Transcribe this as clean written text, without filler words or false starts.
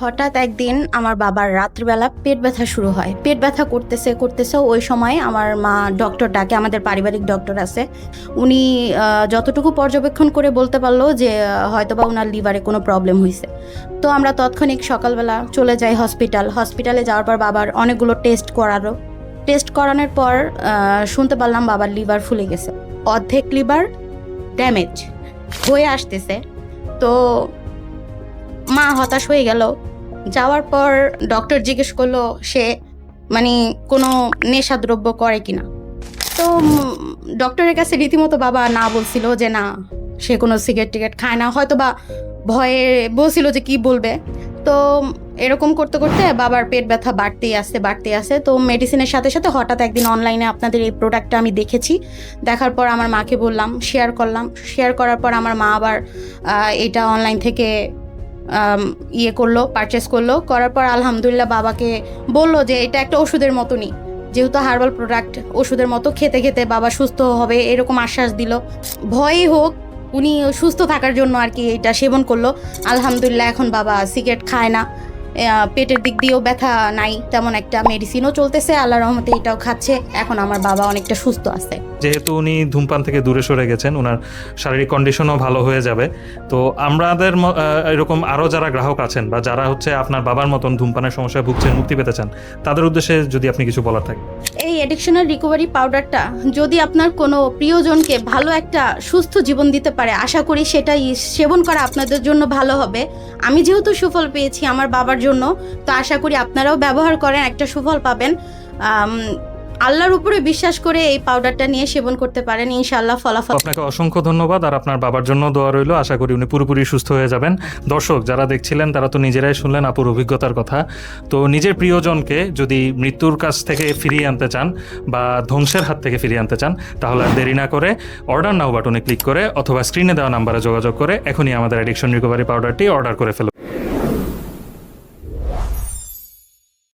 হঠাৎ একদিন আমার বাবার রাত্রিবেলা পেট ব্যথা শুরু হয়। পেট ব্যথা করতেছে করতেছে ওই সময় আমার মা ডক্টর ডাকে, আমাদের পারিবারিক ডক্টর আছে। উনি যতটুকু পর্যবেক্ষণ করে বলতে পারলো যে হয়তোবা ওনার লিভারে কোনো প্রবলেম হয়েছে। তো আমরা তৎক্ষণিক সকালবেলা চলে যাই হসপিটালে যাওয়ার পর বাবার অনেকগুলো টেস্ট করানোর পর শুনতে পারলাম বাবার লিভার ফুলে গেছে, অর্ধেক লিভার ড্যামেজ হয়ে আসতেছে। তো মা হতাশ হয়ে গেল। যাওয়ার পর ডক্টর জিজ্ঞেস করলো সে মানে কোনো নেশাদ্রব্য করে কিনা। তো ডক্টরের কাছে রীতিমতো বাবা না বলছিল যে না সে কোনো সিগারেট খায় না, হয়তো বা ভয়ে বলছিল যে কি বলবে। তো এরকম করতে করতে বাবার পেট ব্যথা বাড়তেই আসে। তো মেডিসিনের সাথে সাথে হঠাৎ একদিন অনলাইনে আপনাদের এই প্রোডাক্টটা আমি দেখেছি। দেখার পর আমার মাকে বললাম, শেয়ার করার পর আমার মা আবার এটা অনলাইন থেকে পারচেস করলো। করার পর আলহামদুলিল্লাহ বাবাকে বললো যে এটা একটা ওষুধের মতনই, যেহেতু হার্বাল প্রোডাক্ট ওষুধের মতো খেতে খেতে বাবা সুস্থ হবে এরকম আশ্বাস দিল। ভয়ই হোক উনি সুস্থ থাকার জন্য আর কি এটা সেবন করলো। আলহামদুলিল্লাহ এখন বাবা সিগারেট খায় না, পেটের দিক দিয়েও ব্যথা নাই তেমন একটা, মেডিসিনও চলতেছে আল্লাহর রহমতে, এটাও খাচ্ছে। এখন আমার বাবা অনেকটা সুস্থ আছে। যেহেতু উনি ধূমপান থেকে দূরে সরে গেছেন, ওনার শারীরিক কন্ডিশনও ভালো হয়ে যাবে। তো আমাদের এরকম আরও যারা গ্রাহক আছেন বা যারা হচ্ছে আপনার বাবার মতন ধূমপানের সমস্যায় ভুগছেন, মুক্তি পেতে চান, তাদের উদ্দেশ্যে যদি আপনি কিছু বলার থাকে। এই অ্যাডিকশনাল রিকভারি পাউডারটা যদি আপনার কোনো প্রিয়জনকে ভালো একটা সুস্থ জীবন দিতে পারে, আশা করি সেটাই সেবন করা আপনাদের জন্য ভালো হবে। আমি যেহেতু সুফল পেয়েছি আমার বাবার জন্য, তো আশা করি আপনারাও ব্যবহার করেন, একটা সুফল পাবেন। আল্লাহর উপরে বিশ্বাস করে এই পাউডারটা নিয়ে সেবন করতে পারেন, ইনশাআল্লাহ ফলাফল। আপনাকে অসংখ্য ধন্যবাদ, আর আপনার বাবার জন্য দোয়া রইল। আশা করি উনি পুরোপুরি সুস্থ হয়ে যাবেন। দর্শক যারা দেখছিলেন তারা তো নিজেরাই শুনলেন আপুর অভিজ্ঞতার কথা। তো নিজের প্রিয়জনকে যদি মৃত্যুর কাছ থেকে ফিরিয়ে আনতে চান বা ধ্বংসের হাত থেকে ফিরিয়ে আনতে চান, তাহলে আর দেরি না করে অর্ডার নাও বাটনে ক্লিক করে অথবা স্ক্রিনে দেওয়া নাম্বারে যোগাযোগ করে এখনই আমাদের অ্যাডিকশন রিকভারি পাউডারটি অর্ডার করে ফেলুন।